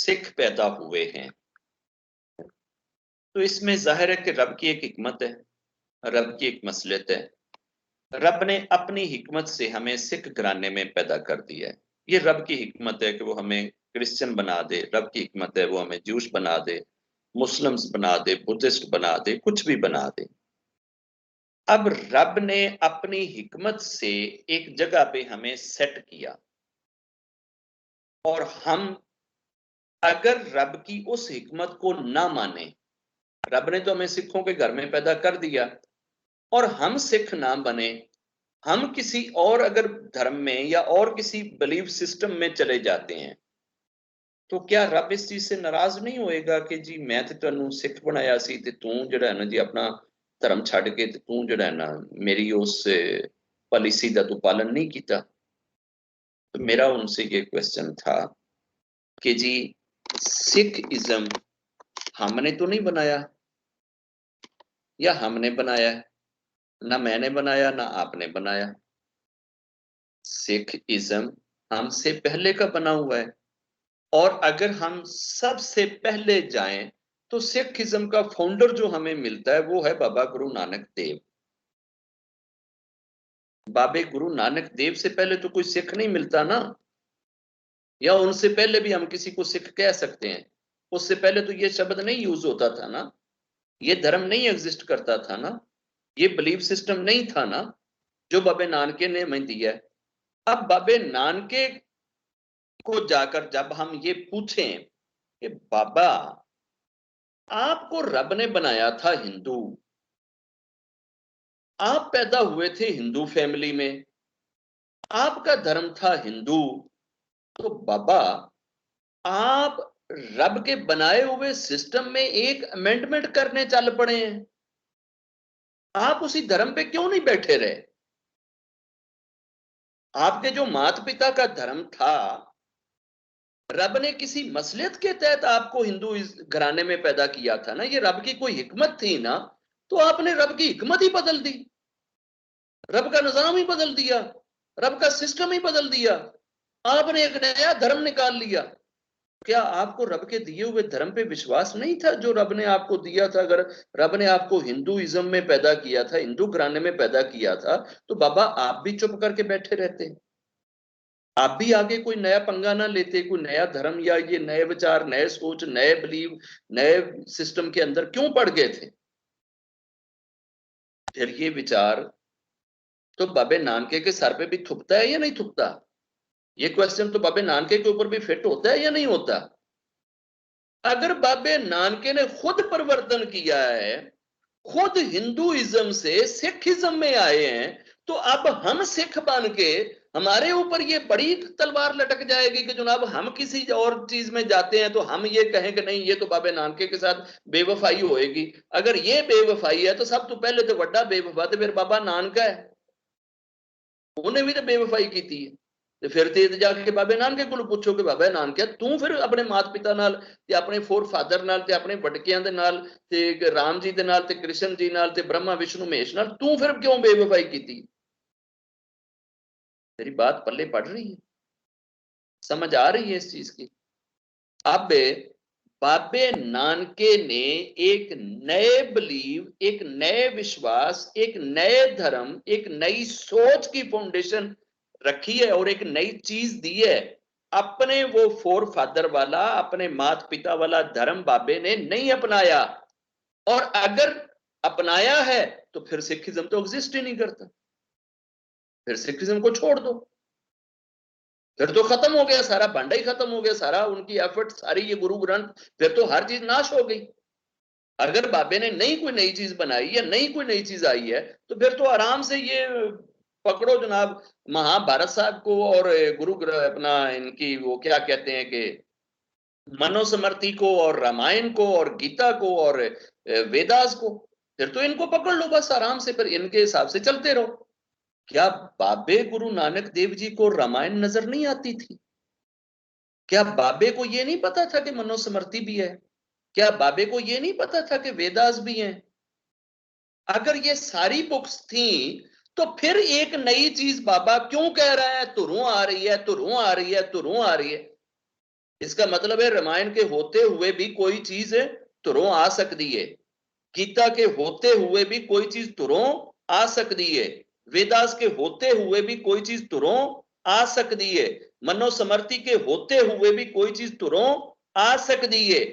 सिख पैदा हुए हैं। तो इसमें जाहिर है कि रब की एक हिकमत है, रब की एक मसलियत है। रब ने अपनी हिकमत से हमें सिख घराने में पैदा कर दिया है। ये रब की हिकमत है कि वो हमें क्रिश्चियन बना दे, रब की हिकमत है वो हमें जूश बना दे, मुस्लिम्स बना दे, बुद्धिस्ट बना दे, कुछ भी बना दे। अब रब ने अपनी हिकमत से एक जगह पे हमें सेट किया, और हम अगर रब की उस हिकमत को ना माने, रब ने तो हमें सिखों के घर में पैदा कर दिया, और हम सिख ना बने, हम किसी और अगर धर्म में या और किसी बिलीफ सिस्टम में चले जाते हैं, तो क्या रब इस चीज से नाराज नहीं होएगा कि जी मैं तो तेनू सिख बनाया सी ते तू जिहड़ा है ना जी अपना धर्म छड्ड के ते तू जिहड़ा है ना मेरी उस पॉलिसी का तू पालन नहीं किया। तो मेरा उनसे ये क्वेश्चन था कि जी सिख इज्म हमने तो नहीं बनाया, या हमने बनाया है? ना मैंने बनाया ना आपने बनाया। सिख इज्म हमसे पहले का बना हुआ है, और अगर हम सबसे पहले जाएं तो सिखिज्म का फाउंडर जो हमें मिलता है वो है बाबा गुरु नानक देव। बाबे गुरु नानक देव से पहले तो कोई सिख नहीं मिलता ना, या उनसे पहले भी हम किसी को सिख कह सकते हैं। उससे पहले तो ये शब्द नहीं यूज होता था ना, ये धर्म नहीं एग्जिस्ट करता था ना, ये बिलीफ सिस्टम नहीं था ना जो बाबे नानके ने हमें दिया है। अब बाबे नानके को जाकर जब हम ये पूछें कि बाबा आपको रब ने बनाया था हिंदू, आप पैदा हुए थे हिंदू फैमिली में, आपका धर्म था हिंदू, तो बाबा आप रब के बनाए हुए सिस्टम में एक अमेंडमेंट करने चल पड़े हैं, आप उसी धर्म पे क्यों नहीं बैठे रहे? आपके जो माता पिता का धर्म था, रब ने किसी मसलियत के तहत आपको हिंदू इस घराने में पैदा किया था ना, ये रब की कोई हिकमत थी ना, तो आपने रब की हिकमत ही बदल दी, रब का निजाम ही बदल दिया, रब का सिस्टम ही बदल दिया, आपने एक नया धर्म निकाल लिया। क्या आपको रब के दिए हुए धर्म पे विश्वास नहीं था जो रब ने आपको दिया था? अगर रब ने आपको हिंदुइज्म में पैदा किया था, हिंदू घराने में पैदा किया था, तो बाबा आप भी चुप करके बैठे रहते, आप भी आगे कोई नया पंगा ना लेते, कोई नया धर्म या ये नए विचार, नए सोच, नए बिलीव, नए सिस्टम के अंदर क्यों पड़ गए थे? फिर ये विचार तो बाबे नानके के सर पे भी थुकता है या नहीं थुकता? ये क्वेश्चन तो बाबे नानके के ऊपर भी फिट होता है या नहीं होता? अगर बाबे नानके ने खुद परिवर्तन किया है, खुद हिंदुइज्म से सिखिज्म में आए हैं, तो अब हम सिख बन के हमारे ऊपर ये बड़ी तलवार लटक जाएगी कि जनाब हम किसी और चीज में जाते हैं तो हम ये कहें कि नहीं ये तो बाबे नानके के साथ बेवफाई होएगी। अगर ये बेवफाई है तो सब तो पहले तो बड़ा बेवफा तो फिर बाबा नानका है, उन्हें भी तो बेवफाई की थी। ਤੇ ਫਿਰ ਤੇ ਜਾके ਬਾਬੇ ਨਾਨਕੇ ਕੋਲ ਪੁੱਛੋ ਕਿ ਬਾਬਾ ਨਾਨਕਿਆ ਤੂੰ ਫਿਰ ਆਪਣੇ ਮਾਤਾ ਪਿਤਾ ਨਾਲ ਤੇ ਆਪਣੇ ਫੋਰ ਫਾਦਰ ਨਾਲ ਤੇ ਆਪਣੇ ਵਡਕਿਆਂ ਦੇ ਨਾਲ ਤੇ ਰਾਮ ਜੀ ਦੇ ਨਾਲ ਤੇ ਕ੍ਰਿਸ਼ਨ ਜੀ ਨਾਲ ਤੇ ब्रह्मा विष्णु महेश ਨਾਲ तू फिर क्यों बेवफाई की थी? तेरी बात पल्ले पड़ रही है, समझ आ रही है इस चीज की? अब बाबे नानके ने एक नए बिलीव, एक नए विश्वास, एक नए धर्म, एक नई सोच की फाउंडेशन रखी है और एक नई चीज दी है। अपने वो फोर फादर वाला, अपने माता पिता वाला धर्म बाबे ने नहीं अपनाया, और अगर अपनाया है तो फिर सिखिज्म तो एग्जिस्ट ही नहीं करता, फिर सिखिज्म को छोड़ दो, फिर तो खत्म हो गया, सारा भांडा ही खत्म हो गया, सारा उनकी एफर्ट, सारी ये गुरु ग्रंथ, फिर तो हर चीज नाश हो गई। अगर बाबे ने नई कोई नई चीज बनाई या नई कोई नई चीज आई है तो फिर तो आराम से ये पकड़ो जनाब महाभारत साहब को और गुरु अपना इनकी वो क्या कहते हैं कि मनुस्मृति को और रामायण को और गीता को और वेदास को, फिर तो इनको पकड़ लो बस आराम से, फिर इनके हिसाब से चलते रहो। क्या बाबे गुरु नानक देव जी को रामायण नजर नहीं आती थी? क्या बाबे को ये नहीं पता था कि मनुस्मृति भी है? क्या बाबे को ये नहीं पता था कि वेदास भी हैं? अगर ये सारी बुक्स थी तो फिर एक नई चीज बाबा क्यों कह रहा है तुरों आ रही है, तुरों आ रही है, तुरों आ रही है? इसका मतलब है रामायण के होते हुए भी कोई चीज तुरों आ सकती है, गीता के होते हुए भी कोई चीज तुरों आ सकती है, वेदास के होते हुए भी कोई चीज तुरों आ सकती है, मनुस्मृति के होते हुए भी कोई चीज तुरों आ सकती है।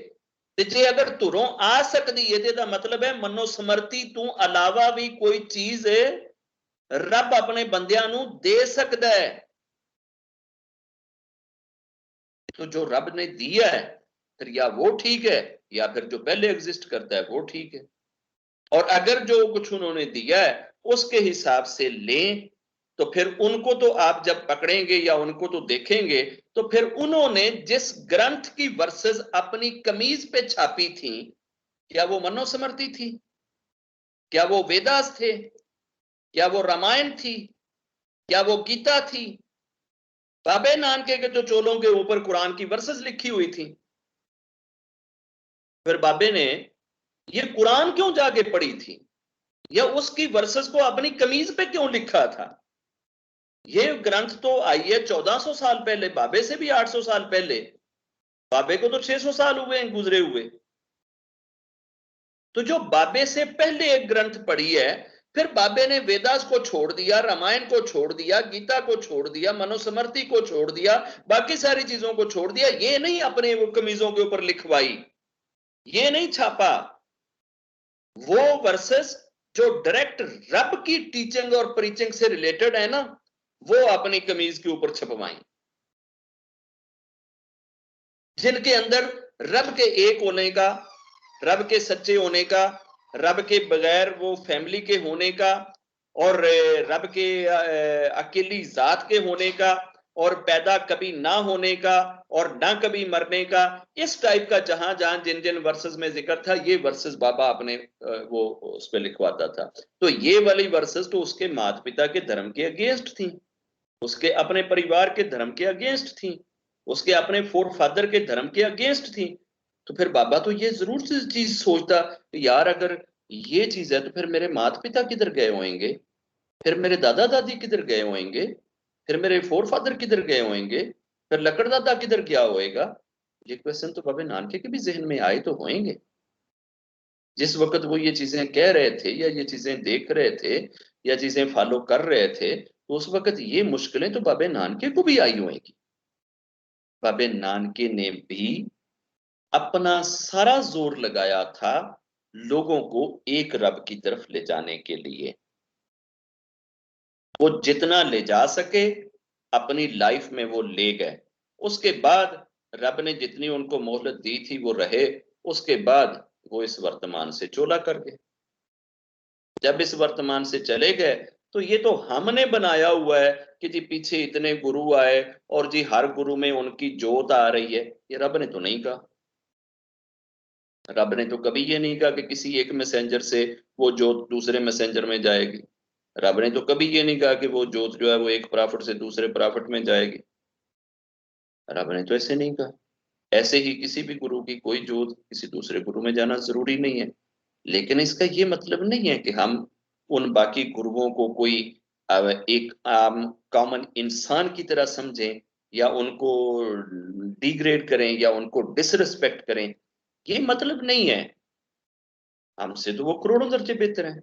ते जे अगर तुरों आ सकती है तो मतलब है मनुस्मृति तू अलावा भी कोई चीज रब अपने बंदियां नू दे सकता है। तो जो रब ने दिया है फिर या वो ठीक है या फिर जो पहले एग्जिस्ट करता है वो ठीक है। और अगर जो कुछ उन्होंने दिया है उसके हिसाब से लें तो फिर उनको तो आप जब पकड़ेंगे या उनको तो देखेंगे तो फिर उन्होंने जिस ग्रंथ की वर्सेस अपनी कमीज पे छापी थी, क्या वो मनुस्मृति थी, क्या वो वेदास थे, क्या वो रामायण थी, क्या वो गीता थी? बाबे नानके के जो चोलों के ऊपर कुरान की वर्सेस लिखी हुई थी, फिर बाबे ने ये कुरान क्यों जाके पढ़ी थी या उसकी वर्सेस को अपनी कमीज पे क्यों लिखा था? ये ग्रंथ तो आई है 1400 साल पहले, बाबे से भी 800 साल पहले, बाबे को तो 600 साल हुए हैं गुजरे हुए। तो जो बाबे से पहले एक ग्रंथ पढ़ी है, फिर बाबे ने वेदास को छोड़ दिया, रामायण को छोड़ दिया, गीता को छोड़ दिया, मनुस्मृति को छोड़ दिया, बाकी सारी चीजों को छोड़ दिया, ये नहीं अपने वो कमीजों के ऊपर लिखवाई, ये नहीं छापा, वो वर्सेस जो डायरेक्ट रब की टीचिंग और प्रीचिंग से रिलेटेड है ना, वो अपनी कमीज के ऊपर छपवाई, जिनके अंदर रब के एक होने का, रब के सच्चे होने का, रब के बगैर वो फैमिली के होने का, और रब के अकेली जात के होने का, और पैदा कभी ना होने का और ना कभी मरने का, इस टाइप का जहां जहां जिन जिन वर्सेस में जिक्र था, ये वर्सेस बाबा अपने वो उस पर लिखवाता था। तो ये वाली वर्सेस तो उसके माता पिता के धर्म के अगेंस्ट थी, उसके अपने परिवार के धर्म के अगेंस्ट थी, उसके अपने फोर फादर के धर्म के अगेंस्ट थी। तो फिर बाबा तो ये जरूर चीज सोचता कि यार अगर ये चीज है तो फिर मेरे माता पिता किधर गए होंगे, फिर मेरे दादा दादी किधर गए होंगे, फिर मेरे फोर फादर किधर गए होंगे, फिर लकड़ दादा किधर गया होएगा? ये क्वेश्चन तो बाबे नानके के भी जहन में आए तो होंगे जिस वक्त वो ये चीजें कह रहे थे या ये चीजें देख रहे थे या चीजें फॉलो कर रहे थे, तो उस वक्त ये मुश्किलें तो बाबे नानके को भी आई होंगी। बाबे नानके ने भी अपना सारा जोर लगाया था लोगों को एक रब की तरफ ले जाने के लिए। वो जितना ले जा सके अपनी लाइफ में वो ले गए। उसके बाद रब ने जितनी उनको मोहलत दी थी वो रहे, उसके बाद वो इस वर्तमान से चोला कर गए। जब इस वर्तमान से चले गए तो ये तो हमने बनाया हुआ है कि जी पीछे इतने गुरु आए और जी हर गुरु में उनकी जोत आ रही है, ये रब ने तो नहीं कहा। रब ने तो कभी ये नहीं कहा कि किसी एक मैसेंजर से वो जोत दूसरे मैसेंजर में जाएगी। रब ने तो कभी ये नहीं कहा कि वो जोत जो है वो एक प्रॉफिट से दूसरे प्रॉफिट में जाएगी। रब ने तो ऐसे नहीं कहा। ऐसे ही किसी भी गुरु की कोई जोत किसी दूसरे गुरु में जाना जरूरी नहीं है। लेकिन इसका ये मतलब नहीं है कि हम उन बाकी गुरुओं को कोई एक आम कॉमन इंसान की तरह समझें या उनको डिग्रेड करें या उनको डिसरिस्पेक्ट करें, ये मतलब नहीं है। हमसे तो वो करोड़ों दर्जे बेहतर हैं,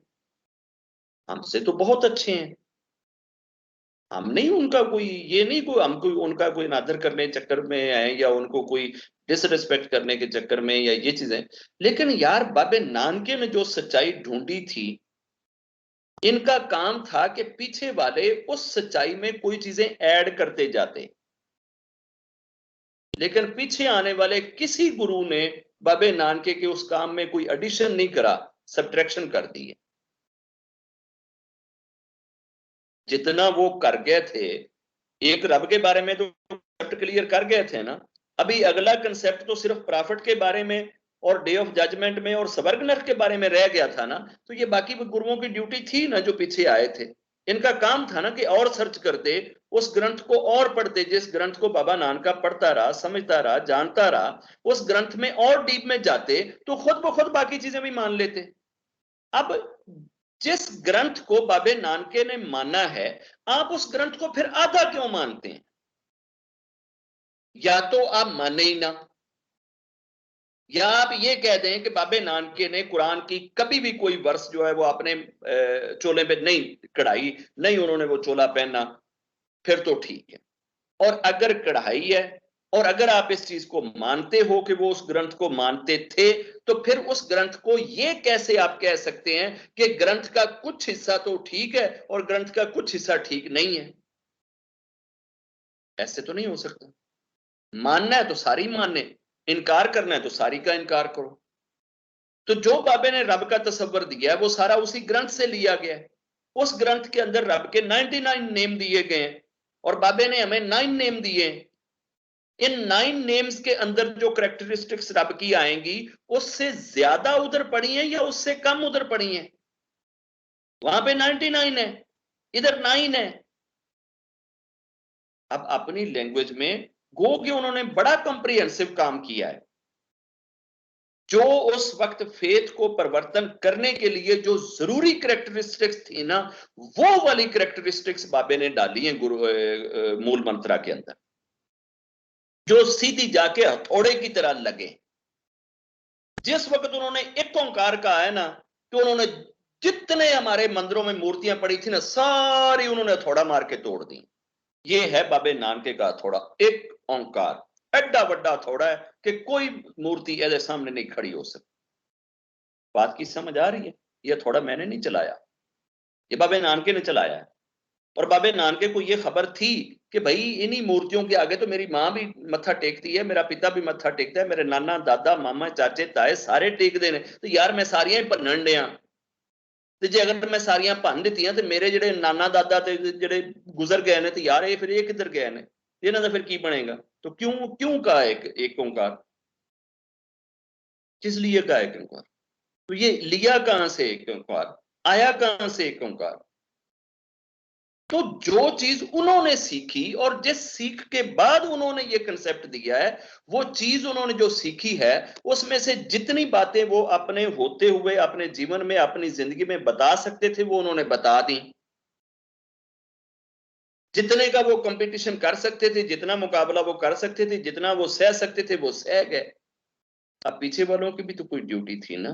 हमसे तो बहुत अच्छे हैं। हम नहीं उनका कोई ये नहीं कोई हम कोई उनका कोई अनादर करने के चक्कर में आए या उनको कोई डिसरिस्पेक्ट करने के चक्कर में या ये चीजें। लेकिन यार बाबे नानके ने जो सच्चाई ढूंढी थी, इनका काम था कि पीछे वाले उस सच्चाई में कोई चीजें ऐड करते जाते, लेकिन पीछे आने वाले किसी गुरु ने बाबे नानके के उस काम में कोई एडिशन नहीं करा, सब्ट्रैक्शन कर दी है। जितना वो कर गए थे, एक रब के बारे में तो कंसेप्ट क्लियर कर गए थे ना। अभी अगला कंसेप्ट तो सिर्फ प्रॉफिट के बारे में और डे ऑफ जजमेंट में और स्वर्ग नरक के बारे में रह गया था ना। तो ये बाकी गुरुओं की ड्यूटी थी ना जो पीछे आए थे, इनका काम था ना कि और सर्च करते, उस ग्रंथ को और पढ़ते, जिस ग्रंथ को बाबा नानका पढ़ता रहा, समझता रहा, जानता रहा, उस ग्रंथ में और डीप में जाते तो खुद ब खुद बाकी चीजें भी मान लेते। अब जिस ग्रंथ को बाबे नानके ने माना है, आप उस ग्रंथ को फिर आधा क्यों मानते हैं? या तो आप माने ही ना, या आप ये कह दें कि बाबे नानके ने कुरान की कभी भी कोई वर्ष जो है वो अपने चोले पे नहीं कढ़ाई, नहीं उन्होंने वो चोला पहना, फिर तो ठीक है। और अगर कढ़ाई है और अगर आप इस चीज को मानते हो कि वो उस ग्रंथ को मानते थे, तो फिर उस ग्रंथ को ये कैसे आप कह सकते हैं कि ग्रंथ का कुछ हिस्सा तो ठीक है और ग्रंथ का कुछ हिस्सा ठीक नहीं है? ऐसे तो नहीं हो सकता। मानना है तो सारी माने, इनकार करना है तो सारी का इनकार करो। तो जो बाबे ने रब का तस्वर दिया है वो सारा उसी ग्रंथ से लिया गया है। उस ग्रंथ के अंदर रब के 99 नेम दिए गए हैं और बाबे ने हमें 9 नेम दिए हैं। इन 9 नेम्स के अंदर जो करेक्टरिस्टिक्स रब की आएंगी, उससे ज्यादा उधर पड़ी हैं या उससे कम उधर पड़ी हैं? वहां पे 99 है, इधर 9 है। अब अपनी लैंग्वेज में गो कि उन्होंने बड़ा कंप्रिहेंसिव काम किया है। जो उस वक्त फेथ को परिवर्तन करने के लिए जो जरूरी करेक्टरिस्टिक्स थी ना, वो वाली करेक्टरिस्टिक्स बाबे ने डाली हैं गुरु मूल मंत्रा के अंदर, जो सीधी जाके हथौड़े की तरह लगे। जिस वक्त उन्होंने एक ओंकार कहा है ना, तो उन्होंने जितने हमारे मंदिरों में मूर्तियां पड़ी थी ना, सारी उन्होंने हथौड़ा मार के तोड़ दी। ये है बाबे नानके का हथौड़ा, एक ओंकार, एड्डा बड्डा हथौड़ा है कि कोई मूर्ति ऐसे सामने नहीं खड़ी हो सकती। बात की समझ आ रही है? ये हथौड़ा मैंने नहीं चलाया, ये बाबे नानके ने चलाया है। और बाबे नानके को ये खबर थी कि भाई इन्हीं मूर्तियों के आगे तो मेरी मां भी मत्था टेकती है, मेरा पिता भी मत्था टेकता है, मेरे नाना दादा मामा चाचे ताए सारे टेकते ने, तो यार मैं सारियां ही भन्नण दियां। ਤੇ ਜੇ ਅਗਰ ਮੈਂ ਸਾਰੀਆਂ ਭੰਨ ਦਿੱਤੀਆਂ ਤੇ ਮੇਰੇ ਜਿਹੜੇ ਨਾਨਾ ਦਾਦਾ ਤੇ ਜਿਹੜੇ ਗੁਜ਼ਰ ਗਏ ਨੇ, ਤੇ ਯਾਰ ਇਹ ਫਿਰ ਇਹ ਕਿੱਧਰ ਗਏ ਨੇ, ਇਹਨਾਂ ਦਾ ਫਿਰ ਕੀ ਬਣेगा? तो क्यों क्यों कहा एक ओंकार? किस लिए कहा एक ओंकार? तो ये लिया कहां से एक ओंकार, आया कहां से एक ओंकार? तो जो चीज उन्होंने सीखी और जिस सीख के बाद उन्होंने ये कंसेप्ट दिया है, वो चीज उन्होंने जो सीखी है उसमें से जितनी बातें वो अपने होते हुए अपने जीवन में अपनी जिंदगी में बता सकते थे वो उन्होंने बता दी। जितने का वो कंपटीशन कर सकते थे, जितना मुकाबला वो कर सकते थे, जितना वो सह सकते थे वो सह गए। अब पीछे वालों की भी तो कोई ड्यूटी थी ना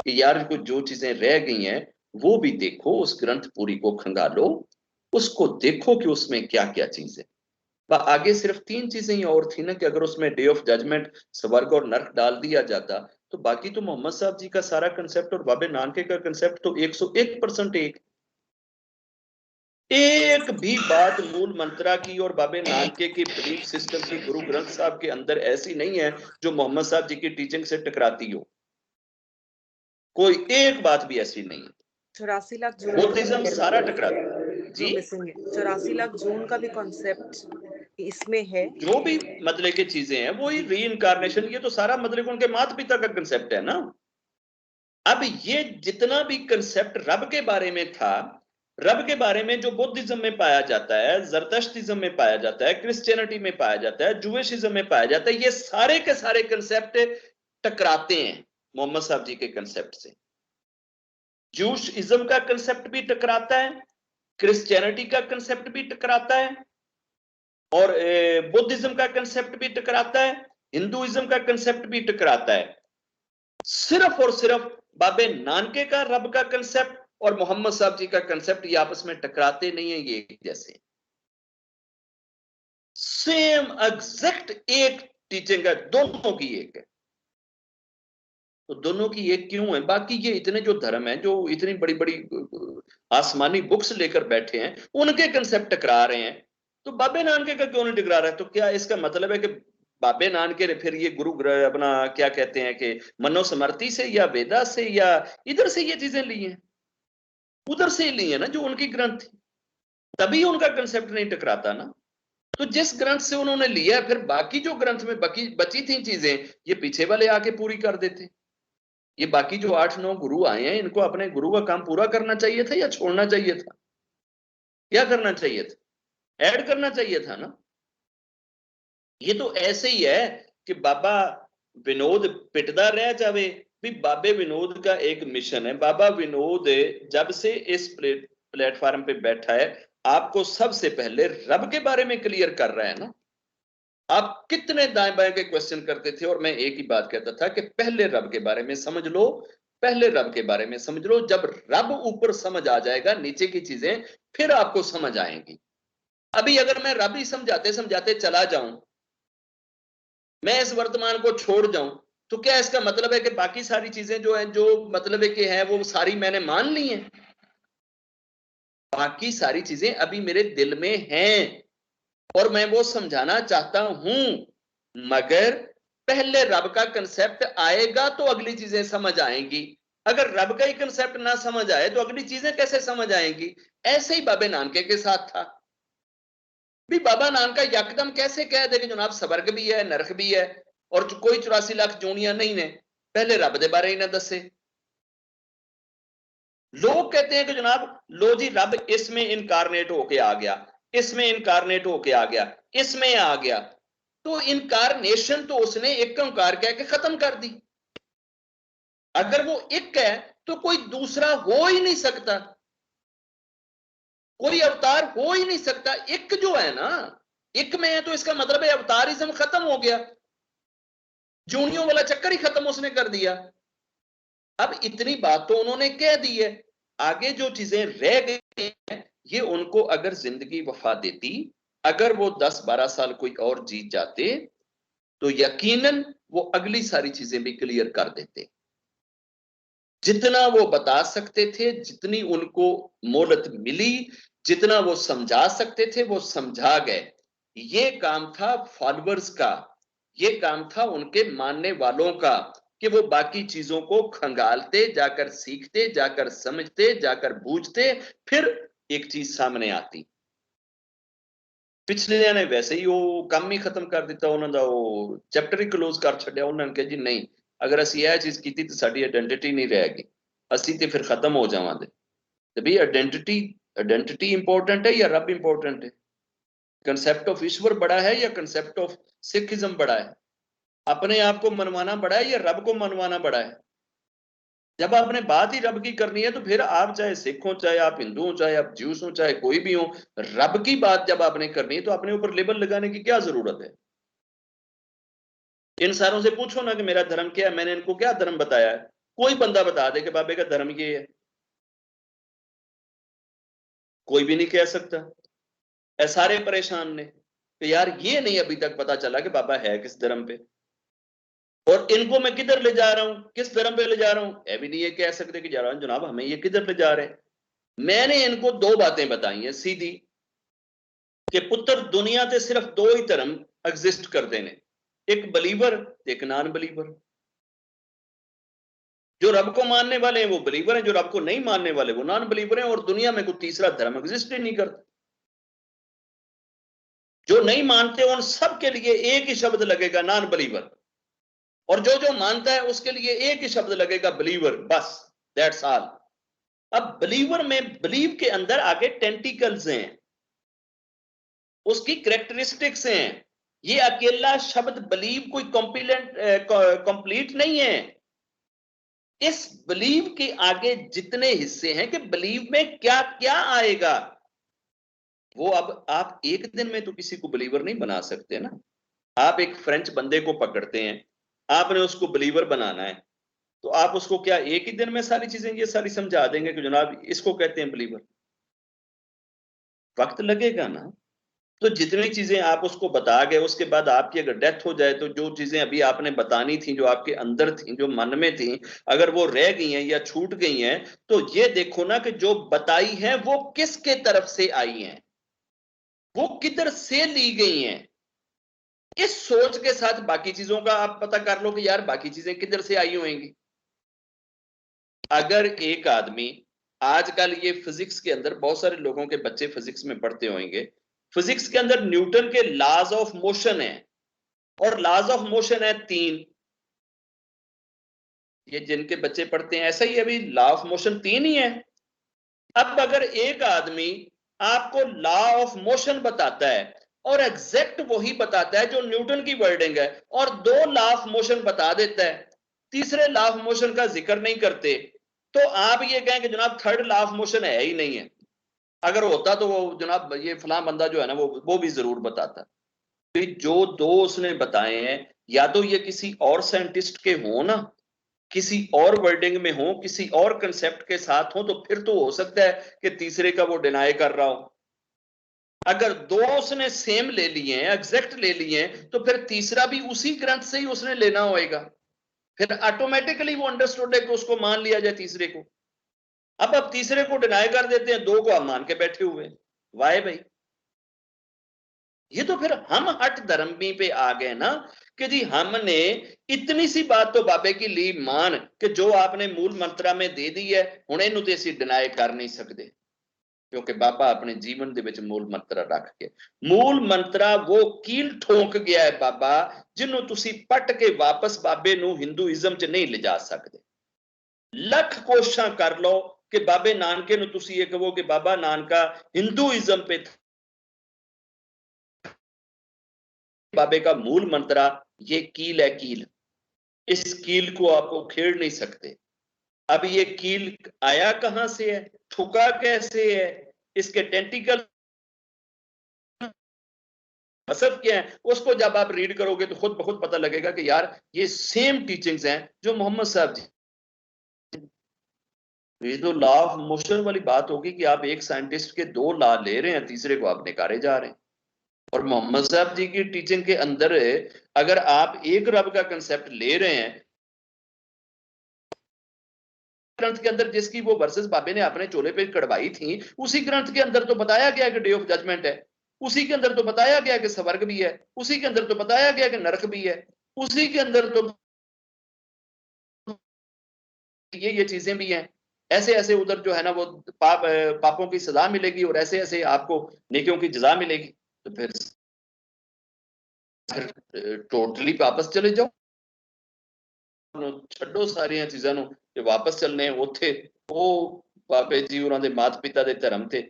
कि यार कुछ जो चीजें रह गई हैं वो भी देखो, उस ग्रंथ पूरी को खंगालो, उसको देखो कि उसमें क्या क्या चीज है। आगे सिर्फ 3 चीजें ही और थी ना कि अगर उसमें डे ऑफ जजमेंट स्वर्ग और नरक डाल दिया जाता, तो बाकी तो मोहम्मद साहब जी का सारा कंसेप्ट और बाबे नानके का कंसेप्ट तो 101% एक भी बात मूल मंत्रा की और बाबे नानके की बिलीफ सिस्टम की गुरु ग्रंथ साहब के अंदर ऐसी नहीं है जो मोहम्मद साहब जी की टीचिंग से टकराती हो। कोई एक बात भी ऐसी नहीं है। 84 लाख जून बुद्धिज्म सारा टकराता जी। 84 लाख जून का भी कॉन्सेप्ट इसमें है। जो भी मतलब की चीजें हैं वो ही री इनकारनेशन, ये तो सारा मतलब उनके माता पिता का कंसेप्ट है ना। अब ये जितना भी कंसेप्ट रब के बारे में था, रब के बारे में जो बुद्धिज्म में पाया जाता है, जरतश्तिज्म में पाया जाता है, क्रिश्चियनिटी में पाया जाता है, जूइशिज्म में पाया जाता है, ये सारे के सारे कंसेप्ट टकराते हैं मोहम्मद साहब जी के कंसेप्ट से। जूइशिज्म का कंसेप्ट भी टकराता है, क्रिश्चियनिटी का कंसेप्ट भी टकराता है, और बुद्धिज्म का कंसेप्ट भी टकराता है, हिंदुइज्म का कंसेप्ट भी टकराता है। सिर्फ और सिर्फ बाबे नानके का रब का कंसेप्ट और मोहम्मद साहब जी का कंसेप्ट ये आपस में टकराते नहीं है, ये एक जैसे सेम एग्जैक्ट एक टीचिंग है, दोनों की एक है। तो दोनों की एक क्यों है? बाकी ये इतने जो धर्म है, जो इतनी बड़ी बड़ी आसमानी बुक्स लेकर बैठे हैं, उनके कंसेप्ट टकरा रहे हैं, तो बाबे नानके का क्यों नहीं टकरा रहा है? तो क्या इसका मतलब है कि बाबे नानके ने फिर ये गुरु अपना क्या कहते हैं कि मनोस्मृति से या वेदा से या इधर से ये चीजें ली हैं, उधर से ली है ना जो उनकी ग्रंथ थी, तभी उनका कंसेप्ट नहीं टकराता ना। तो जिस ग्रंथ से उन्होंने लिया, फिर बाकी जो ग्रंथ में बची थी चीजें ये पीछे वाले आके पूरी कर देते। ये बाकी जो 8-9 गुरु आए हैं, इनको अपने गुरु का काम पूरा करना चाहिए था या छोड़ना चाहिए था? क्या करना चाहिए था? ऐड करना चाहिए था ना। ये तो ऐसे ही है कि बाबा विनोद पिटदा रह जावे भी। बाबे विनोद का एक मिशन है, बाबा विनोद जब से इस प्लेटफॉर्म पे बैठा है, आपको सबसे पहले रब के बारे में क्लियर कर रहा है ना। आप कितने दाएं बाएं के क्वेश्चन करते थे और मैं एक ही बात कहता था कि पहले रब के बारे में समझ लो, पहले रब के बारे में समझ लो। जब रब ऊपर समझ आ जाएगा, नीचे की चीजें फिर आपको समझ आएंगी। अभी अगर मैं रब ही समझाते समझाते चला जाऊं, मैं इस वर्तमान को छोड़ जाऊं, तो क्या इसका मतलब है कि बाकी सारी चीजें जो है, जो मतलब है कि है, वो सारी मैंने मान ली हैं? बाकी सारी चीजें अभी मेरे दिल में हैं और मैं वो समझाना चाहता हूं, मगर पहले रब का कंसेप्ट आएगा तो अगली चीजें समझ आएंगी। अगर रब का ही कंसेप्ट ना समझ आए तो अगली चीजें कैसे समझ आएंगी? ऐसे ही बाबे नानके के साथ था। भी बाबा नानका यकदम कैसे कह दे कि जनाब स्वर्ग भी है, नरक भी है और कोई 84 लाख जोनियां नहीं ने, पहले रब दे बारे ही ना दसे। लोग कहते हैं कि जनाब लो जी रब इसमें इनकारनेट होके आ गया, इसमें इनकारनेट होके आ गया, इसमें आ गया। तो इनकारनेशन तो उसने एक ओंकार कह के खत्म कर दी। अगर वो एक है तो कोई दूसरा हो ही नहीं सकता, कोई अवतार हो ही नहीं सकता। एक जो है ना, एक में है तो इसका मतलब है अवतारिज्म खत्म हो गया, जूनियों वाला चक्कर ही खत्म उसने कर दिया। अब इतनी बात तो उन्होंने कह दी है, आगे जो चीजें रह गई हैं ये उनको अगर जिंदगी वफा देती, अगर वो 10-12 साल कोई और जीत जाते तो यकीनन वो अगली सारी चीजें भी क्लियर कर देते। जितना वो बता सकते थे, जितनी उनको मोहलत मिली, जितना वो समझा सकते थे वो समझा गए। ये काम था फॉलोअर्स का, ये काम था उनके मानने वालों का कि वो बाकी चीजों को खंगालते, जाकर सीखते, जाकर समझते, जाकर बूझते, फिर एक चीज सामने आती। पिछले ने वैसे ही वो काम ही खत्म कर दिता, उन्होंने वो चैप्टर ही क्लोज कर छड्या। उन्होंने कहा जी नहीं, अगर ਅਸੀਂ ਇਹ ਚੀਜ਼ ਕੀਤੀ ਤਾਂ ਸਾਡੀ ਆਇਡੈਂਟੀਟੀ ਨਹੀਂ ਰਹੇਗੀ, ਅਸੀਂ ਤੇ ਫਿਰ ਖਤਮ ਹੋ ਜਾਵਾਂਗੇ। ਤੇ ਵੀ ਆਇਡੈਂਟੀਟੀ ਆਇਡੈਂਟੀਟੀ इंपॉर्टेंट है या रब इंपॉर्टेंट है? कंसेप्ट ऑफ ईश्वर बड़ा है या कंसेप्ट ऑफ सिखिज्म बड़ा है? अपने आप को मनवाना बड़ा है या रब को मनवाना बड़ा है? जब आपने बात ही रब की करनी है तो फिर आप चाहे सिख हो, चाहे आप हिंदू हो, चाहे आप ज्यूस हो, चाहे कोई भी हो, रब की बात जब आपने करनी है तो अपने ऊपर लेबल लगाने की क्या जरूरत है? इन सारों से पूछो ना कि मेरा धर्म क्या है, मैंने इनको क्या धर्म बताया है? कोई बंदा बता दे कि बाबे का धर्म ये है, कोई भी नहीं कह सकता। सारे परेशान ने कि यार ये नहीं अभी तक पता चला कि बाबा है किस धर्म पे, और इनको मैं किधर ले जा रहा हूं, किस धर्म पे ले जा रहा हूं, ये भी नहीं ये कह सकते कि जा रहा हूं जनाब हमें ये किधर ले जा रहे हैं। मैंने इनको दो बातें बताई हैं सीधी कि पुत्र दुनिया से सिर्फ दो ही धर्म एग्जिस्ट करते हैं, एक बिलीवर, एक नॉन बिलीवर। जो रब को मानने वाले हैं वो बिलीवर हैं, जो रब को नहीं मानने वाले वो नॉन बिलीवर हैं, और दुनिया में कोई तीसरा धर्म एग्जिस्ट ही नहीं करता। जो नहीं मानते उन सब के लिए एक ही शब्द लगेगा, नॉन बिलीवर, और जो जो मानता है उसके लिए एक ही शब्द लगेगा, बिलीवर, बस, दैट्स ऑल। अब बिलीवर में, बिलीव के अंदर आगे टेंटिकल्स हैं, उसकी कैरेक्टरिस्टिक्स हैं। ये अकेला शब्द बिलीव कोई कंप्लीट नहीं है। इस बिलीव के आगे जितने हिस्से हैं कि बिलीव में क्या क्या आएगा, वो अब आप एक दिन में तो किसी को बिलीवर नहीं बना सकते ना। आप एक फ्रेंच बंदे को पकड़ते हैं, आपने उसको बिलीवर बनाना है, तो आप उसको क्या एक ही दिन में सारी चीजें ये सारी समझा देंगे कि जनाब इसको कहते हैं बिलीवर? वक्त लगेगा ना। तो जितनी चीजें आप उसको बता गए, उसके बाद आपकी अगर डेथ हो जाए तो जो चीजें अभी आपने बतानी थी, जो आपके अंदर थी, जो मन में थी, अगर वो रह गई हैं या छूट गई हैं, तो ये देखो ना कि जो बताई है वो किसके तरफ से आई हैं, वो किधर से ली गई हैं। इस सोच के साथ बाकी चीजों का आप पता कर लो कि यार बाकी चीजें किधर से आई होंगी। अगर एक आदमी, आजकल ये फिजिक्स के अंदर बहुत सारे लोगों के बच्चे फिजिक्स में पढ़ते होंगे, फिजिक्स के अंदर न्यूटन के लॉज ऑफ मोशन है, और लॉज ऑफ मोशन है 3। ये जिनके बच्चे पढ़ते हैं ऐसा ही, अभी लॉ ऑफ मोशन 3 ही है। अब अगर एक आदमी आपको लॉ ऑफ मोशन बताता है और एग्जैक्ट वही बताता है जो न्यूटन की वर्डिंग है, और 2 लॉ ऑफ मोशन बता देता है, तीसरे लॉ ऑफ मोशन का जिक्र नहीं करते, तो आप ये कहें कि जनाब थर्ड लॉ ऑफ मोशन है ही नहीं है। अगर होता तो वो जनाब ये फलां बंदा जो है ना वो भी जरूर बताता। जो दो उसने बताए हैं, या तो ये किसी और साइंटिस्ट के हो ना, किसी और वर्डिंग में हो, किसी और कंसेप्ट के साथ हो, तो फिर तो हो सकता है कि तीसरे का वो डिनाई कर रहा हो। अगर दो उसने सेम ले लिए हैं, एग्जैक्ट ले लिए हैं, तो फिर तीसरा भी उसी ग्रंथ से ही उसने लेना होएगा। फिर ऑटोमेटिकली वो अंडरस्टूड है कि उसको मान लिया जाए तीसरे को। अब तीसरे को डिनाई कर देते हैं, दो को आप मान के बैठे हुए। वाई भाई? ये तो फिर हम हट धर्मी पे आ गए ना, कि जी हमने इतनी सी बात तो बाबे की ली मान कि जो आपने मूल मंत्रा में दे दी है, हुण इहनूं ते असीं डिनाई कर नहीं सकते, क्योंकि बाबा अपने जीवन दे विच मूल मंत्रा रख के, मूल मंत्रा वो कील ठोक गया है बाबा, जिन्हों तुसी पट के वापस बाबे नूं हिंदूइज्म च नहीं ले जा सकते। लख कोशिशां कर लो कि बाबे नानके नूं तुसी ये कहो कि बाबा नानका हिंदूइज्म पे, बाबे का मूल मंत्रा ये कील है, कील। इस कील को आपको खेड़ नहीं सकते। अब ये कील आया कहां से है, ठुका कैसे है, इसके टेंटिकल मकसद क्या है, उसको जब आप रीड करोगे तो खुद ब खुद पता लगेगा कि यार ये सेम टीचिंग्स हैं जो मोहम्मद साहब जी। ये तो लॉ ऑफ मोशन वाली बात होगी कि आप एक साइंटिस्ट के दो लॉ ले रहे हैं, तीसरे को आप निकारे जा रहे हैं। और मोहम्मद साहब जी की टीचिंग के अंदर अगर आप एक रब का कंसेप्ट ले रहे हैं, ग्रंथ के अंदर जिसकी वो वर्सेस बाबे ने अपने चोले पे कड़वाई थी, उसी ग्रंथ के अंदर तो बताया गया कि डे ऑफ जजमेंट है, उसी के अंदर तो बताया गया कि स्वर्ग भी है, उसी के अंदर तो बताया गया कि नरक भी है, उसी के अंदर तो ये चीजें भी हैं। ऐसे ऐसे उधर जो है ना वो पापों की सजा मिलेगी और ऐसे ऐसे आपको नेकियों की जजा मिलेगी। तो फिर टोटली वापस चले जाओ, ਛੱਡੋ ਸਾਰੀਆਂ ਚੀਜ਼ਾਂ ਨੂੰ ਤੇ ਵਾਪਸ ਚੱਲਨੇ ਉੱਥੇ। ਉਹ ਬਾਬੇ ਜੀ ਉਹਨਾਂ ਦੇ ਮਾਤਾ ਪਿਤਾ ਦੇ ਧਰਮ ਤੇ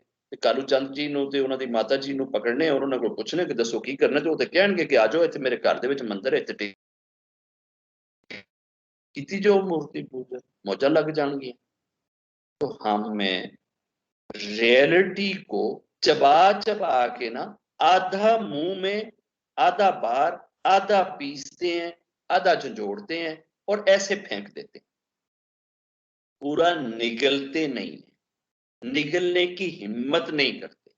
ਕਾਲੂ ਚੰਦ ਜੀ ਨੂੰ ਤੇ ਉਹਨਾਂ ਦੀ ਮਾਤਾ ਜੀ ਨੂੰ ਪਕੜਨੇ ਔਰ ਉਹਨਾਂ ਕੋਲ ਪੁੱਛਣੇ ਕਿ ਦੱਸੋ ਕੀ ਕਰਨਾ, ਤੇ ਉਹ ਤੇ ਕਹਿਣਗੇ ਕਿ ਆਜੋ ਇੱਥੇ ਮੇਰੇ ਘਰ ਦੇ ਵਿੱਚ ਮੰਦਿਰ ਹੈ, ਇੱਥੇ ਕੀਤੀ ਜੋ मूर्ति पूजा, मौजा लग जाएंगी। तो हमें रियलिटी को चबा चबा के ना, आधा मुंह में, आधा बाहर, आधा पीसते हैं, आधा झंझोड़ते हैं और ऐसे फेंक देते हैं, पूरा निगलते नहीं है, निगलने की हिम्मत नहीं करते,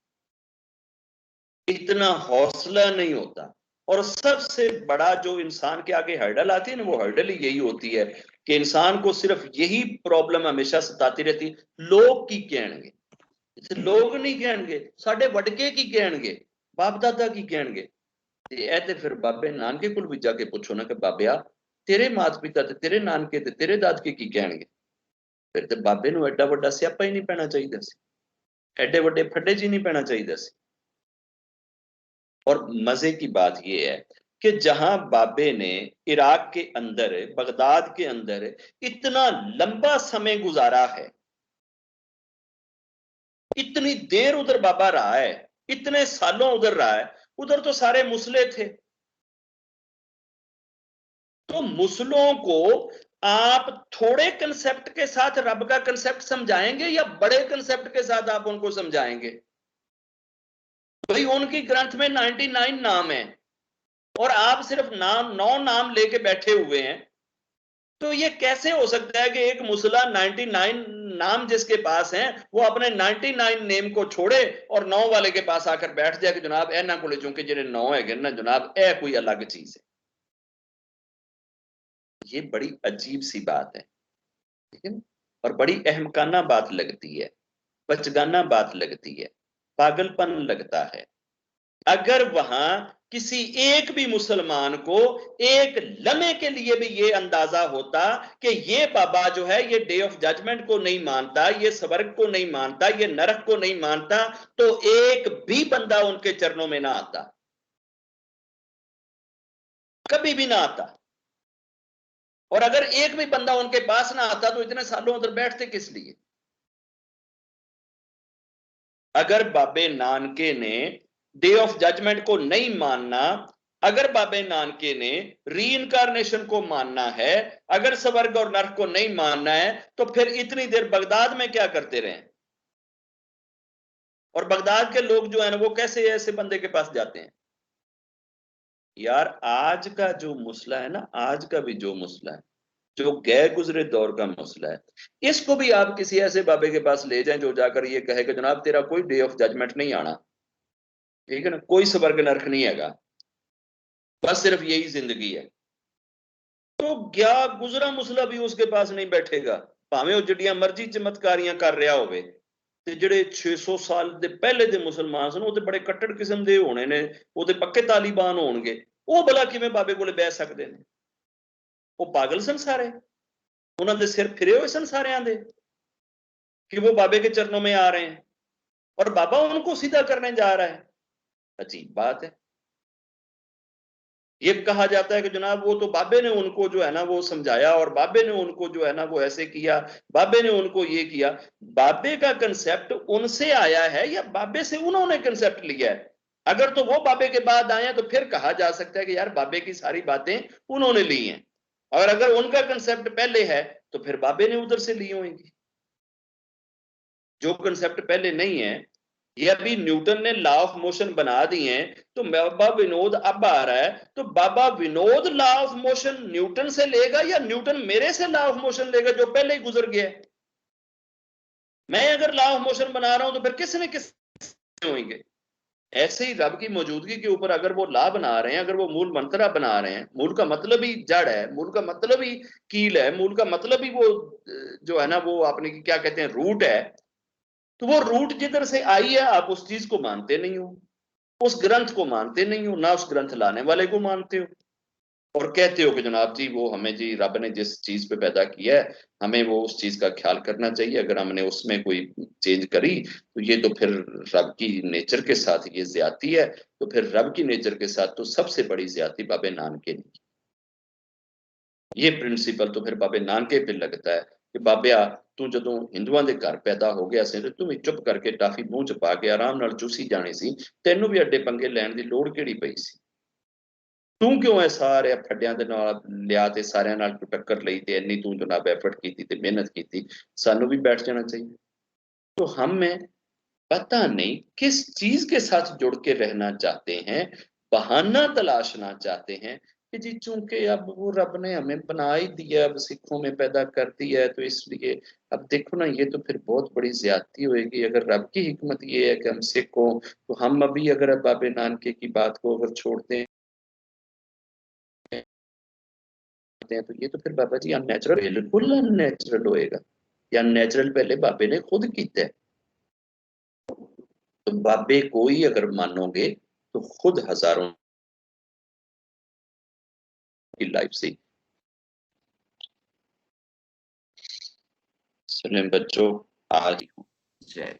इतना हौसला नहीं होता। और सबसे बड़ा जो इंसान के आगे हर्डल आती है ना, वो हर्डल ही यही होती है कि इंसान को सिर्फ यही प्रॉब्लम हमेशा सताती रहती, लोग की कहणगे, लोग नहीं कहणगे, साडे वडके की कहणगे, बाप दादा की कहणगे। ते ए ते फिर बाबे नानके कोल भी जाके पूछो ना कि बाबिया तेरे माता पिता ते तेरे नानके ते तेरे दादके की कहणगे। फिर ते बाबे नूं एडा वड्डा स्यापा ही नहीं पैना चाहिदा सी, एडे वड्डे फड्डे जी नहीं पैना चाहिदा सी। और मजे की बात यह है कि जहां बाबे ने इराक के अंदर, बगदाद के अंदर इतना लंबा समय गुजारा है, इतनी देर उधर बाबा रहा है, इतने सालों उधर रहा है, उधर तो सारे मुसले थे। तो मुसलों को आप थोड़े कंसेप्ट के साथ रब का कंसेप्ट समझाएंगे या बड़े कंसेप्ट के साथ आप उनको समझाएंगे? भाई उनकी ग्रंथ में 99 नाम है और आप सिर्फ नाम 9 नाम लेके बैठे हुए हैं। तो ये कैसे हो सकता है कि एक मुसला 99 नाम जिसके पास हैं, वो अपने 99 नेम को छोड़े और 9 वाले के पास आकर बैठ जाए कि जनाब ए ना को चूंकि जिन्हें 9 है ना जनाब ए कोई अलग चीज है। ये बड़ी अजीब सी बात है, ठीक है, और बड़ी अहमकाना बात लगती है, बचगाना बात लगती है, पागलपन लगता है। अगर वहां किसी एक भी मुसलमान को एक लम्हे के लिए भी ये अंदाजा होता कि ये बाबा जो है ये डे ऑफ जजमेंट को नहीं मानता, ये स्वर्ग को नहीं मानता, ये नरक को नहीं मानता, तो एक भी बंदा उनके चरणों में ना आता, कभी भी ना आता। और अगर एक भी बंदा उनके पास ना आता तो इतने सालों उधर बैठते किस लिए? अगर बाबे नानके ने डे ऑफ जजमेंट को नहीं मानना, अगर बाबे नानके ने री इनकारनेशन को मानना है, अगर स्वर्ग और नरक को नहीं मानना है, तो फिर इतनी देर बगदाद में क्या करते रहे? और बगदाद के लोग जो है ना वो कैसे ऐसे बंदे के पास जाते हैं? यार आज का जो मसला है ना, आज का भी जो मसला है, जो गए गुजरे दौर का मसला है, इसको भी आप किसी ऐसे बाबे के पास ले जाएं जो जाकर ये कहे कि जनाब तेरा कोई डे ऑफ जजमेंट नहीं आना, ठीक है ना, कोई स्वर्ग नरक नहीं हैगा, बस सिर्फ यही जिंदगी है, तो क्या गुजरा मसला भी उसके पास नहीं बैठेगा, भावें वो जिड्डियां मर्जी चमत्कारियां कर रहा होवे। ਤੇ ਜਿਹੜੇ 600 ਸਾਲ ਦੇ ਪਹਿਲੇ ਦੇ ਮੁਸਲਮਾਨ ਸਨ ਉਹ ਤੇ ਬੜੇ ਕੱਟੜ ਕਿਸਮ ਦੇ ਹੋਣੇ ਨੇ, ਉਹ ਤੇ ਪੱਕੇ ਤਾਲੀਬਾਨ ਹੋਣਗੇ, ਉਹ ਭਲਾ ਕਿਵੇਂ ਬਾਬੇ ਕੋਲੇ ਬਹਿ ਸਕਦੇ ਨੇ? ਉਹ ਪਾਗਲ ਸਨ ਸਾਰੇ, ਉਹਨਾਂ ਦੇ ਸਿਰ ਫਿਰੇ ਹੋਏ ਸਨ ਸਾਰਿਆਂ ਦੇ कि वो बाबे के चरणों में आ रहे हैं और बाबा उनको सीधा करने जा रहा है। अजीब बात है। ये कहा जाता है कि जनाब वो तो बाबे ने उनको जो है ना वो समझाया और बाबे ने उनको जो है ना वो ऐसे किया, बाबे ने उनको ये किया। बाबे का कंसेप्ट उनसे आया है या बाबे से उन्होंने कंसेप्ट लिया है? अगर तो वो बाबे के बाद आए हैं तो फिर कहा जा सकता है कि यार बाबे की सारी बातें उन्होंने ली हैं, और अगर उनका कंसेप्ट पहले है तो फिर बाबे ने उधर से ली होंगी। जो कंसेप्ट पहले नहीं है, ये अभी न्यूटन ने लॉ ऑफ मोशन बना दिए हैं, तो बाबा विनोद अब आ रहा है, तो Baba Vinod law of motion Newton से लेगा या न्यूटन मेरे से लॉ ऑफ मोशन लेगा जो पहले ही गुजर गया? मैं अगर लॉ ऑफ मोशन बना रहा हूं तो फिर किसने किस होंगे? ऐसे ही रब की मौजूदगी के ऊपर अगर वो ला बना रहे हैं, अगर वो मूल मंत्रा बना रहे हैं, मूल का मतलब ही जड़ है, मूल का मतलब ही कील है, मूल का मतलब ही वो जो है ना वो आपने क्या कहते हैं रूट है, तो वो रूट जिधर से आई है आप उस चीज को मानते नहीं हो, उस ग्रंथ को मानते नहीं हो, ना उस ग्रंथ लाने वाले को मानते हो, और कहते हो कि जनाब जी वो हमें जी रब ने जिस चीज पे पैदा किया है हमें वो उस चीज का ख्याल करना चाहिए, अगर हमने उसमें कोई चेंज करी तो ये तो फिर रब की नेचर के साथ ये ज्यादती है, तो फिर रब की नेचर के साथ तो सबसे बड़ी ज्यादती बाबे नानके ने की। ये प्रिंसिपल तो फिर बाबे नानके पे लगता है कि बाबिया तू जो हिंदुओं के घर पैदा हो गया से तू भी चुप करके टाफी मूंह च पा के आराम नाल चूसी जानी सी, तेनू भी अड्डे पंगे लैण दी लोड़ किहड़ी पई सी? तू क्यों है सारे फड्डियां दे नाल लिया ते सारियां नाल टक्कर लई ते इन्नी तू जनाब एफर्ट की ते मेहनत की, सानू भी बैठ जाना चाहिए। तो हमें पता नहीं किस चीज के साथ जुड़ के रहना चाहते हैं, बहाना तलाशना चाहते हैं कि जी चूंकि अब वो रब ने हमें बना ही दिया, अब सिखों में पैदा कर दिया है तो इसलिए अब देखो ना ये तो फिर बहुत बड़ी ज्यादती होगी। अगर रब की हिकमत ये है कि हम सिख हों तो हम अभी अगर बाबे नानके की बात को अगर छोड़ते हैं तो ये तो फिर बाबा जी अननेचुरल, बिल्कुल अननेचुरल होएगा। या नेचुरल पहले बाबे ने खुद किया है, तो बाबे को ही अगर मानोगे तो खुद हजारों की लाइफ से। चलें बच्चों, आज जय